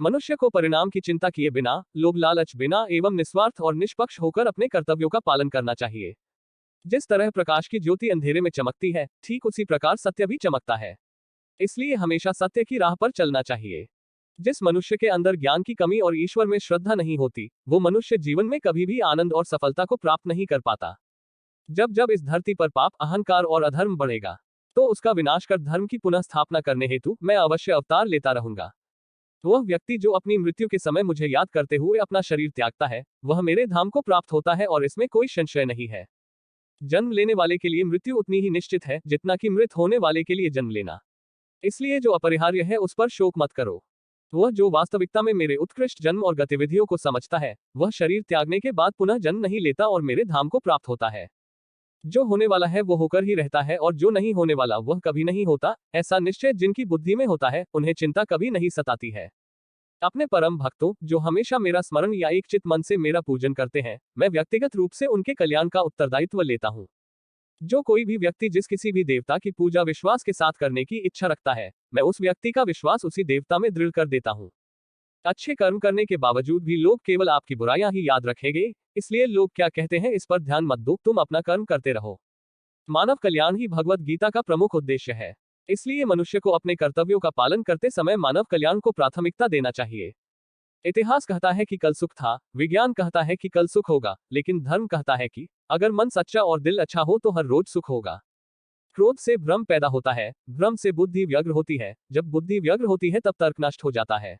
मनुष्य को परिणाम की चिंता किए बिना, लोभ लालच बिना एवं निस्वार्थ और निष्पक्ष होकर अपने कर्तव्यों का पालन करना चाहिए। जिस तरह प्रकाश की ज्योति अंधेरे में चमकती है, ठीक उसी प्रकार सत्य भी चमकता है। इसलिए हमेशा सत्य की राह पर चलना चाहिए। जिस मनुष्य के अंदर ज्ञान की कमी और ईश्वर में श्रद्धा नहीं होती, वो मनुष्य जीवन में कभी भी आनंद और सफलता को प्राप्त नहीं कर पाता। जब जब इस धरती पर पाप, अहंकार और अधर्म बढ़ेगा, तो उसका विनाश कर धर्म की पुनः स्थापना करने हेतु मैं अवश्य अवतार लेता रहूंगा। वह व्यक्ति जो अपनी मृत्यु के समय मुझे याद करते हुए अपना शरीर त्यागता है, वह मेरे धाम को प्राप्त होता है और इसमें कोई संशय नहीं है। जन्म लेने वाले के लिए मृत्यु उतनी ही निश्चित है जितना कि मृत होने वाले के लिए जन्म लेना। इसलिए जो अपरिहार्य है उस पर शोक मत करो। वह जो वास्तविकता में मेरे उत्कृष्ट जन्म और गतिविधियों को समझता है, वह शरीर त्यागने के बाद पुनः जन्म नहीं लेता और मेरे धाम को प्राप्त होता है। जो होने वाला है वो होकर ही रहता है और जो नहीं होने वाला वह कभी नहीं होता। ऐसा निश्चय जिनकी बुद्धि में होता है, उन्हें चिंता कभी नहीं सताती है। अपने परम भक्तों, जो हमेशा मेरा स्मरण या एक चित मन से मेरा पूजन करते हैं, मैं व्यक्तिगत रूप से उनके कल्याण का उत्तरदायित्व लेता हूँ। जो कोई भी व्यक्ति जिस किसी भी देवता की पूजा विश्वास के साथ करने की इच्छा रखता है, मैं उस व्यक्ति का विश्वास उसी देवता में दृढ़ कर देता हूँ। अच्छे कर्म करने के बावजूद भी लोग केवल आपकी बुराइयां ही याद रखेंगे, इसलिए लोग क्या कहते हैं इस पर ध्यान मत दो, तुम अपना कर्म करते रहो। मानव कल्याण ही भगवत गीता का प्रमुख उद्देश्य है। इसलिए मनुष्य को अपने कर्तव्यों का पालन करते समय मानव कल्याण को प्राथमिकता देना चाहिए। इतिहास कहता है कि कल सुख था, विज्ञान कहता है कि कल सुख होगा, लेकिन धर्म कहता है कि अगर मन सच्चा और दिल अच्छा हो तो हर रोज सुख होगा। क्रोध से भ्रम पैदा होता है, भ्रम से बुद्धि व्यग्र होती है, जब बुद्धि व्यग्र होती है तब तर्क नष्ट हो जाता है,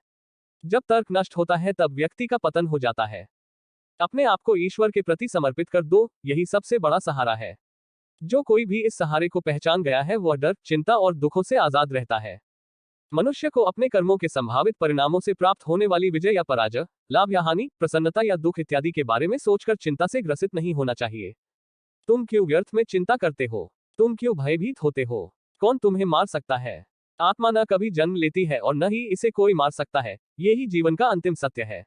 जब तर्क नष्ट होता है तब व्यक्ति का पतन हो जाता है। अपने आप को ईश्वर के प्रति समर्पित कर दो, यही सबसे बड़ा सहारा है। जो कोई भी इस सहारे को पहचान गया है वह डर, चिंता और दुखों से आजाद रहता है। मनुष्य को अपने कर्मों के संभावित परिणामों से प्राप्त होने वाली विजय या पराजय, लाभ या हानि, प्रसन्नता या दुख इत्यादि के बारे में सोचकर चिंता से ग्रसित नहीं होना चाहिए। तुम क्यों व्यर्थ में चिंता करते हो? तुम क्यों भयभीत होते हो? कौन तुम्हें मार सकता है? आत्मा न कभी जन्म लेती है और न ही इसे कोई मार सकता है, यही जीवन का अंतिम सत्य है।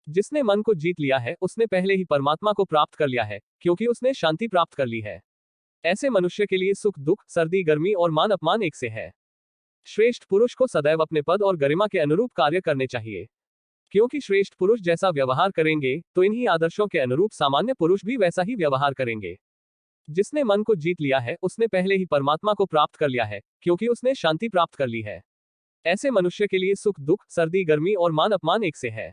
जिसने मन को जीत लिया है उसने पहले ही परमात्मा को प्राप्त कर लिया है, क्योंकि उसने शांति प्राप्त कर ली है। ऐसे मनुष्य के लिए सुख दुख, सर्दी गर्मी और मान अपमान एक से है। श्रेष्ठ पुरुष को सदैव अपने पद और गरिमा के अनुरूप कार्य करने चाहिए, क्योंकि श्रेष्ठ पुरुष जैसा व्यवहार करेंगे तो इन्हीं आदर्शों के अनुरूप सामान्य पुरुष भी वैसा ही व्यवहार करेंगे। जिसने मन को जीत लिया है उसने पहले ही परमात्मा को प्राप्त कर लिया है, क्योंकि उसने शांति प्राप्त कर ली है। ऐसे मनुष्य के लिए सुख दुख, सर्दी गर्मी और मान अपमान एक से है।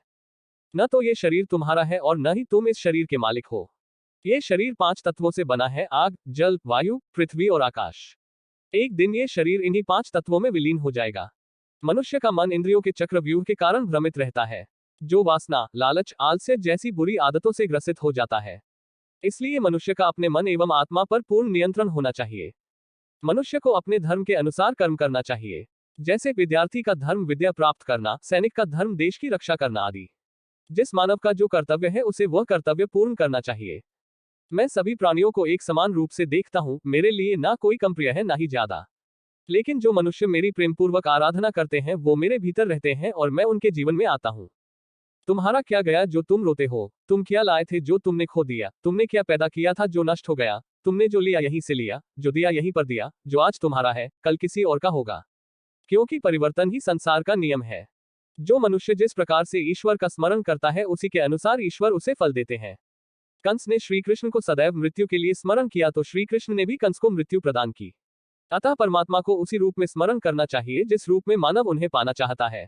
न तो ये शरीर तुम्हारा है और न ही तुम इस शरीर के मालिक हो। ये शरीर 5 तत्वों से बना है, आग, जल, वायु, पृथ्वी और आकाश। एक दिन ये शरीर इन्हीं 5 तत्वों में विलीन हो जाएगा। मनुष्य का मन इंद्रियों के चक्रव्यूह के कारण भ्रमित रहता है, जो वासना, लालच, आलस्य जैसी बुरी आदतों से ग्रसित हो जाता है। इसलिए मनुष्य का अपने मन एवं आत्मा पर पूर्ण नियंत्रण होना चाहिए। मनुष्य को अपने धर्म के अनुसार कर्म करना चाहिए, जैसे विद्यार्थी का धर्म विद्या प्राप्त करना, सैनिक का धर्म देश की रक्षा करना आदि। जिस मानव का जो कर्तव्य है उसे वह कर्तव्य पूर्ण करना चाहिए। मैं सभी प्राणियों को एक समान रूप से देखता हूँ, मेरे लिए ना कोई कम प्रिय है ना ही ज्यादा। लेकिन जो मनुष्य मेरी प्रेमपूर्वक आराधना करते हैं वो मेरे भीतर रहते हैं और मैं उनके जीवन में आता हूँ। तुम्हारा क्या गया जो तुम रोते हो? तुम क्या लाए थे जो तुमने खो दिया? तुमने क्या पैदा किया था जो नष्ट हो गया? तुमने जो लिया यहीं से लिया, जो दिया यहीं पर दिया। जो आज तुम्हारा है कल किसी और का होगा, क्योंकि परिवर्तन ही संसार का नियम है। जो मनुष्य जिस प्रकार से ईश्वर का स्मरण करता है उसी के अनुसार ईश्वर उसे फल देते हैं। कंस ने श्री कृष्ण को सदैव मृत्यु के लिए स्मरण किया तो श्री कृष्ण ने भी कंस को मृत्यु प्रदान की। अतः परमात्मा को उसी रूप में स्मरण करना चाहिए जिस रूप में मानव उन्हें पाना चाहता है।